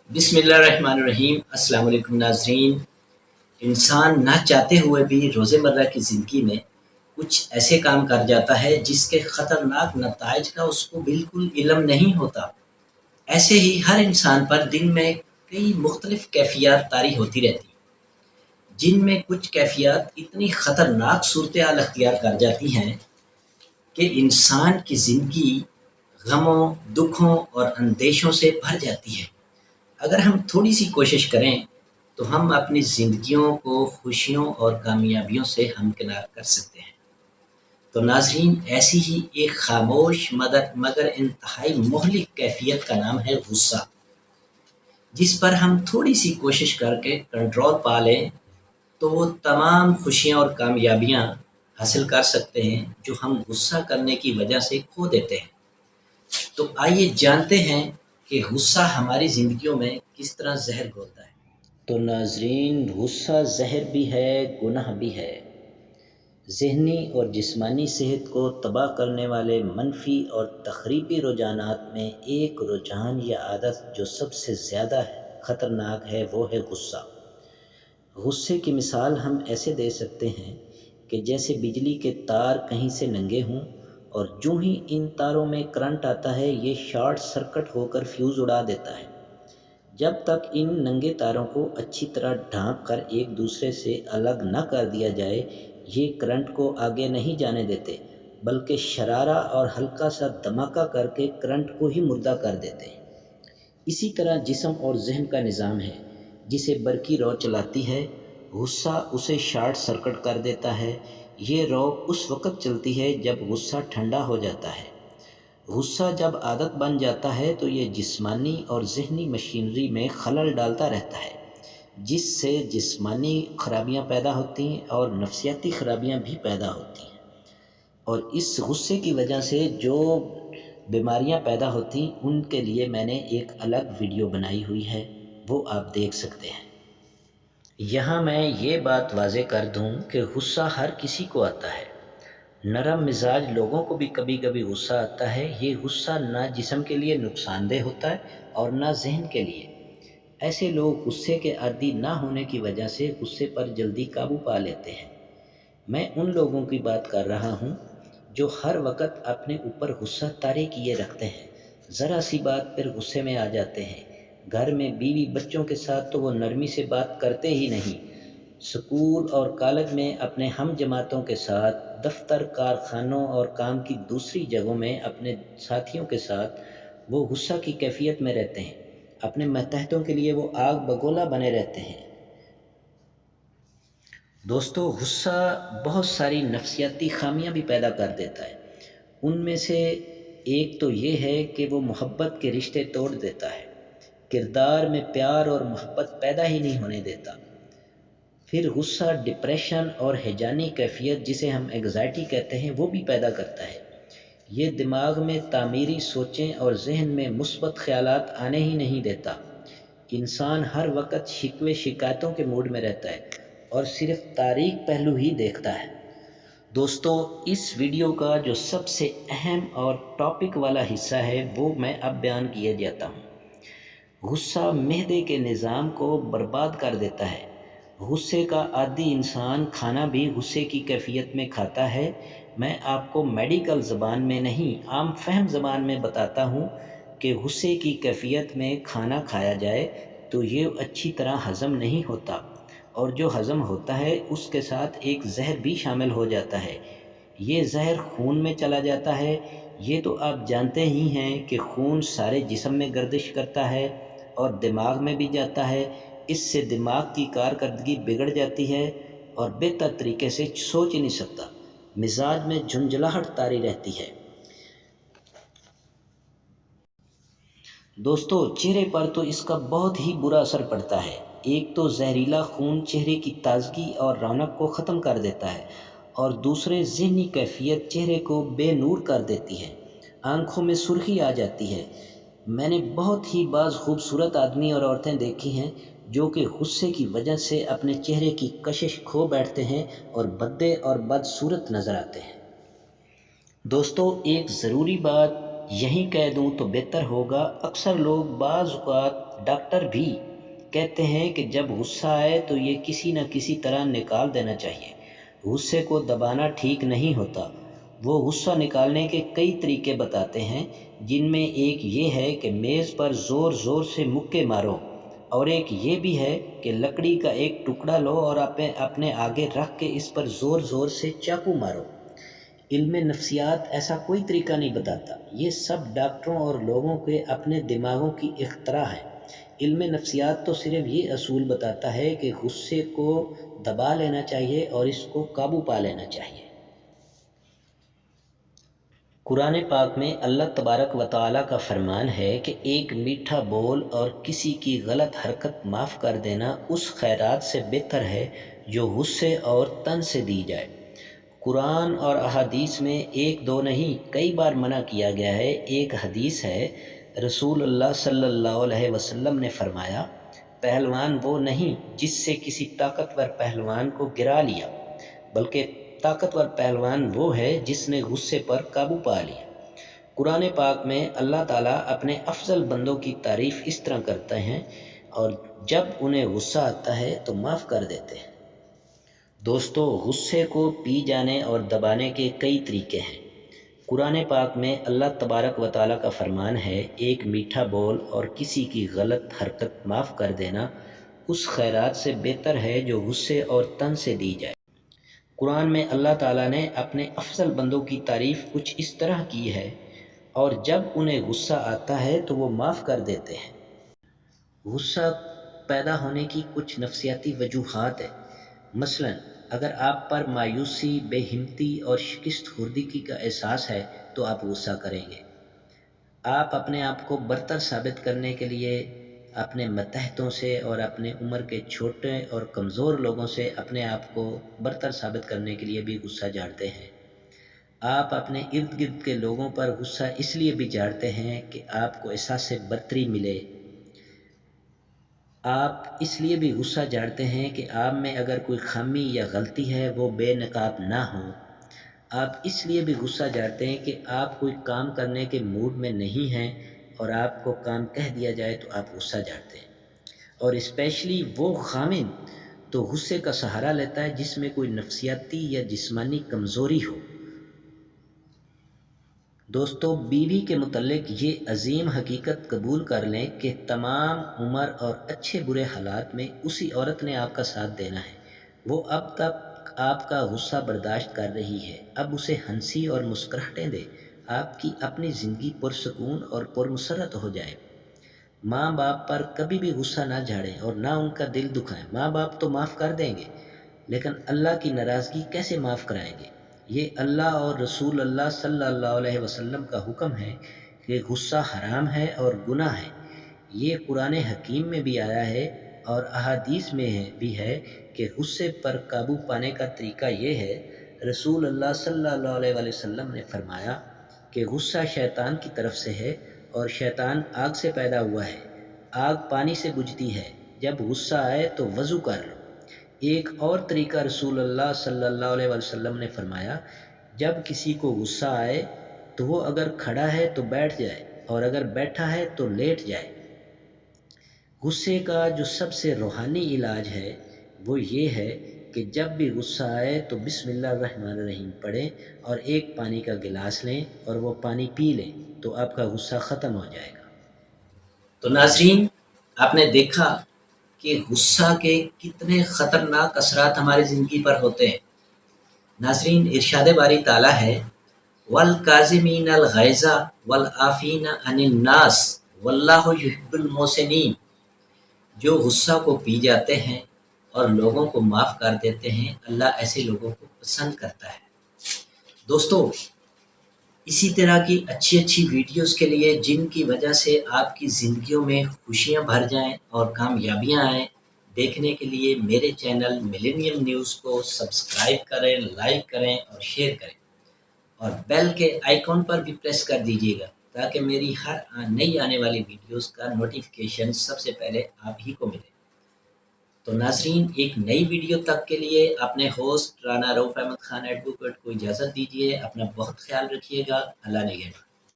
بسم اللہ الرحمن الرحیم۔ السلام علیکم ناظرین۔ انسان نہ چاہتے ہوئے بھی روزمرہ کی زندگی میں کچھ ایسے کام کر جاتا ہے جس کے خطرناک نتائج کا اس کو بالکل علم نہیں ہوتا۔ ایسے ہی ہر انسان پر دن میں کئی مختلف کیفیات طاری ہوتی رہتی، جن میں کچھ کیفیات اتنی خطرناک صورتحال اختیار کر جاتی ہیں کہ انسان کی زندگی غموں، دکھوں اور اندیشوں سے بھر جاتی ہے۔ اگر ہم تھوڑی سی کوشش کریں تو ہم اپنی زندگیوں کو خوشیوں اور کامیابیوں سے ہمکنار کر سکتے ہیں۔ تو ناظرین، ایسی ہی ایک خاموش مگر انتہائی مہلک کیفیت کا نام ہے غصہ، جس پر ہم تھوڑی سی کوشش کر کے کنٹرول پا لیں تو وہ تمام خوشیاں اور کامیابیاں حاصل کر سکتے ہیں جو ہم غصہ کرنے کی وجہ سے کھو دیتے ہیں۔ تو آئیے جانتے ہیں کہ غصہ ہماری زندگیوں میں کس طرح زہر گھولتا ہے۔ تو ناظرین، غصہ زہر بھی ہے، گناہ بھی ہے۔ ذہنی اور جسمانی صحت کو تباہ کرنے والے منفی اور تخریبی رجحانات میں ایک رجحان یا عادت جو سب سے زیادہ خطرناک ہے وہ ہے غصہ۔ غصے کی مثال ہم ایسے دے سکتے ہیں کہ جیسے بجلی کے تار کہیں سے ننگے ہوں اور جو ہی ان تاروں میں کرنٹ آتا ہے یہ شارٹ سرکٹ ہو کر فیوز اڑا دیتا ہے۔ جب تک ان ننگے تاروں کو اچھی طرح ڈھانپ کر ایک دوسرے سے الگ نہ کر دیا جائے یہ کرنٹ کو آگے نہیں جانے دیتے، بلکہ شرارہ اور ہلکا سا دھماکہ کر کے کرنٹ کو ہی مردہ کر دیتے ہیں۔ اسی طرح جسم اور ذہن کا نظام ہے، جسے برقی رو چلاتی ہے، غصہ اسے شارٹ سرکٹ کر دیتا ہے۔ یہ رو اس وقت چلتی ہے جب غصہ ٹھنڈا ہو جاتا ہے۔ غصہ جب عادت بن جاتا ہے تو یہ جسمانی اور ذہنی مشینری میں خلل ڈالتا رہتا ہے، جس سے جسمانی خرابیاں پیدا ہوتی ہیں اور نفسیاتی خرابیاں بھی پیدا ہوتی ہیں۔ اور اس غصے کی وجہ سے جو بیماریاں پیدا ہوتی ان کے لیے میں نے ایک الگ ویڈیو بنائی ہوئی ہے، وہ آپ دیکھ سکتے ہیں۔ یہاں میں یہ بات واضح کر دوں کہ غصہ ہر کسی کو آتا ہے۔ نرم مزاج لوگوں کو بھی کبھی کبھی غصہ آتا ہے۔ یہ غصہ نہ جسم کے لیے نقصان دہ ہوتا ہے اور نہ ذہن کے لیے۔ ایسے لوگ غصے کے عادی نہ ہونے کی وجہ سے غصے پر جلدی قابو پا لیتے ہیں۔ میں ان لوگوں کی بات کر رہا ہوں جو ہر وقت اپنے اوپر غصہ طاری کیے رکھتے ہیں، ذرا سی بات پر غصے میں آ جاتے ہیں۔ گھر میں بیوی بچوں کے ساتھ تو وہ نرمی سے بات کرتے ہی نہیں، اسکول اور کالج میں اپنے ہم جماعتوں کے ساتھ، دفتر، کارخانوں اور کام کی دوسری جگہوں میں اپنے ساتھیوں کے ساتھ وہ غصہ کی کیفیت میں رہتے ہیں۔ اپنے ماتحتوں کے لیے وہ آگ بگولا بنے رہتے ہیں۔ دوستو، غصہ بہت ساری نفسیاتی خامیاں بھی پیدا کر دیتا ہے۔ ان میں سے ایک تو یہ ہے کہ وہ محبت کے رشتے توڑ دیتا ہے، کردار میں پیار اور محبت پیدا ہی نہیں ہونے دیتا۔ پھر غصہ ڈپریشن اور ہیجانی کیفیت جسے ہم انگزائٹی کہتے ہیں وہ بھی پیدا کرتا ہے۔ یہ دماغ میں تعمیری سوچیں اور ذہن میں مثبت خیالات آنے ہی نہیں دیتا۔ انسان ہر وقت شکوے شکایتوں کے موڈ میں رہتا ہے اور صرف تاریک پہلو ہی دیکھتا ہے۔ دوستو، اس ویڈیو کا جو سب سے اہم اور ٹاپک والا حصہ ہے وہ میں اب بیان کیے جاتا ہوں۔ غصہ معدے کے نظام کو برباد کر دیتا ہے۔ غصے کا عادی انسان کھانا بھی غصے کی کیفیت میں کھاتا ہے۔ میں آپ کو میڈیکل زبان میں نہیں، عام فہم زبان میں بتاتا ہوں کہ غصے کی کیفیت میں کھانا کھایا جائے تو یہ اچھی طرح ہضم نہیں ہوتا، اور جو ہضم ہوتا ہے اس کے ساتھ ایک زہر بھی شامل ہو جاتا ہے۔ یہ زہر خون میں چلا جاتا ہے۔ یہ تو آپ جانتے ہی ہیں کہ خون سارے جسم میں گردش کرتا ہے اور دماغ میں بھی جاتا ہے۔ اس سے دماغ کی کارکردگی بگڑ جاتی ہے اور بہتر طریقے سے سوچ ہی نہیں سکتا۔ مزاج میں جھنجھلاہٹ طاری رہتی ہے۔ دوستو، چہرے پر تو اس کا بہت ہی برا اثر پڑتا ہے۔ ایک تو زہریلا خون چہرے کی تازگی اور رونق کو ختم کر دیتا ہے، اور دوسرے ذہنی کیفیت چہرے کو بے نور کر دیتی ہے، آنکھوں میں سرخی آ جاتی ہے۔ میں نے بہت ہی بعض خوبصورت آدمی اور عورتیں دیکھی ہیں جو کہ غصے کی وجہ سے اپنے چہرے کی کشش کھو بیٹھتے ہیں اور بھدے اور بدصورت نظر آتے ہیں۔ دوستو، ایک ضروری بات یہیں کہہ دوں تو بہتر ہوگا۔ اکثر لوگ بعض اوقات ڈاکٹر بھی کہتے ہیں کہ جب غصہ آئے تو یہ کسی نہ کسی طرح نکال دینا چاہیے۔ غصے کو دبانا ٹھیک نہیں ہوتا۔ وہ غصہ نکالنے کے کئی طریقے بتاتے ہیں، جن میں ایک یہ ہے کہ میز پر زور زور سے مکے مارو، اور ایک یہ بھی ہے کہ لکڑی کا ایک ٹکڑا لو اور اپنے آگے رکھ کے اس پر زور زور سے چاقو مارو۔ علم نفسیات ایسا کوئی طریقہ نہیں بتاتا، یہ سب ڈاکٹروں اور لوگوں کے اپنے دماغوں کی اختراع ہے۔ علم نفسیات تو صرف یہ اصول بتاتا ہے کہ غصے کو دبا لینا چاہیے اور اس کو قابو پا لینا چاہیے۔ قرآن پاک میں اللہ تبارک و تعالیٰ کا فرمان ہے کہ ایک میٹھا بول اور کسی کی غلط حرکت معاف کر دینا اس خیرات سے بہتر ہے جو غصے اور تن سے دی جائے۔ قرآن اور احادیث میں ایک دو نہیں کئی بار منع کیا گیا ہے۔ ایک حدیث ہے، رسول اللہ صلی اللہ علیہ وسلم نے فرمایا، پہلوان وہ نہیں جس سے کسی طاقتور پہلوان کو گرا لیا، بلکہ طاقتور پہلوان وہ ہے جس نے غصے پر قابو پا لیا۔ قرآن پاک میں اللہ تعالیٰ اپنے افضل بندوں کی تعریف اس طرح کرتے ہیں، اور جب انہیں غصہ آتا ہے تو معاف کر دیتے ہیں۔ دوستو، غصے کو پی جانے اور دبانے کے کئی طریقے ہیں۔ قرآن پاک میں اللہ تبارک و تعالیٰ کا فرمان ہے، ایک میٹھا بول اور کسی کی غلط حرکت معاف کر دینا اس خیرات سے بہتر ہے جو غصے اور تن سے دی جائے۔ قرآن میں اللہ تعالیٰ نے اپنے افضل بندوں کی تعریف کچھ اس طرح کی ہے، اور جب انہیں غصہ آتا ہے تو وہ معاف کر دیتے ہیں۔ غصہ پیدا ہونے کی کچھ نفسیاتی وجوہات ہیں۔ مثلا اگر آپ پر مایوسی، بے ہمتی اور شکست خوردگی کا احساس ہے تو آپ غصہ کریں گے۔ آپ اپنے آپ کو برتر ثابت کرنے کے لیے اپنے ماتحتوں سے اور اپنے عمر کے چھوٹے اور کمزور لوگوں سے اپنے آپ کو برتر ثابت کرنے کے لیے بھی غصہ جھاڑتے ہیں۔ آپ اپنے ارد گرد کے لوگوں پر غصہ اس لیے بھی جھاڑتے ہیں کہ آپ کو احساس برتری ملے۔ آپ اس لیے بھی غصہ جھاڑتے ہیں کہ آپ میں اگر کوئی خامی یا غلطی ہے وہ بے نقاب نہ ہو۔ آپ اس لیے بھی غصہ جھاڑتے ہیں کہ آپ کوئی کام کرنے کے موڈ میں نہیں ہیں اور آپ کو کام کہہ دیا جائے تو آپ غصہ جھاڑتے ہیں۔ اور اسپیشلی وہ خامن تو غصے کا سہارا لیتا ہے جس میں کوئی نفسیاتی یا جسمانی کمزوری ہو۔ دوستو، بیوی کے متعلق یہ عظیم حقیقت قبول کر لیں کہ تمام عمر اور اچھے برے حالات میں اسی عورت نے آپ کا ساتھ دینا ہے۔ وہ اب تک آپ کا غصہ برداشت کر رہی ہے، اب اسے ہنسی اور مسکراہٹیں دے، آپ کی اپنی زندگی پرسکون اور پرمسرت ہو جائے۔ ماں باپ پر کبھی بھی غصہ نہ جھاڑیں اور نہ ان کا دل دکھائیں۔ ماں باپ تو معاف کر دیں گے، لیکن اللہ کی ناراضگی کیسے معاف کرائیں گے؟ یہ اللہ اور رسول اللہ صلی اللہ علیہ وسلم کا حکم ہے کہ غصہ حرام ہے اور گناہ ہے۔ یہ قرآن حکیم میں بھی آیا ہے اور احادیث میں بھی ہے کہ غصے پر قابو پانے کا طریقہ یہ ہے۔ رسول اللہ صلی اللہ علیہ وسلم نے فرمایا کہ غصہ شیطان کی طرف سے ہے اور شیطان آگ سے پیدا ہوا ہے، آگ پانی سے بجھتی ہے، جب غصہ آئے تو وضو کر لو۔ ایک اور طریقہ رسول اللہ صلی اللہ علیہ وسلم نے فرمایا، جب کسی کو غصہ آئے تو وہ اگر کھڑا ہے تو بیٹھ جائے اور اگر بیٹھا ہے تو لیٹ جائے۔ غصے کا جو سب سے روحانی علاج ہے وہ یہ ہے کہ جب بھی غصہ آئے تو بسم اللہ الرحمن الرحیم پڑھیں اور ایک پانی کا گلاس لیں اور وہ پانی پی لیں تو آپ کا غصہ ختم ہو جائے گا۔ تو ناظرین، آپ نے دیکھا کہ غصہ کے کتنے خطرناک اثرات ہماری زندگی پر ہوتے ہیں۔ ناظرین، ارشاد باری تعالیٰ ہے، وَالْكَاظِمِينَ الْغَيْظَ وَالْعَافِينَ عَنِ النَّاسِ وَاللَّهُ يُحِبُّ الْمُحْسِنِينَ۔ جو غصہ کو پی جاتے ہیں اور لوگوں کو معاف کر دیتے ہیں، اللہ ایسے لوگوں کو پسند کرتا ہے۔ دوستو، اسی طرح کی اچھی اچھی ویڈیوز کے لیے جن کی وجہ سے آپ کی زندگیوں میں خوشیاں بھر جائیں اور کامیابیاں آئیں، دیکھنے کے لیے میرے چینل ملینیم نیوز کو سبسکرائب کریں، لائک کریں اور شیئر کریں، اور بیل کے آئیکن پر بھی پریس کر دیجیے گا تاکہ میری ہر نئی آنے والی ویڈیوز کا نوٹیفیکیشن سب سے پہلے آپ ہی کو ملے۔ تو ناظرین، ایک نئی ویڈیو تک کے لیے اپنے ہوسٹ رانا رؤف احمد خان ایڈوکیٹ کو اجازت دیجیے۔ اپنا بہت خیال رکھیے گا۔ اللہ نگہبان۔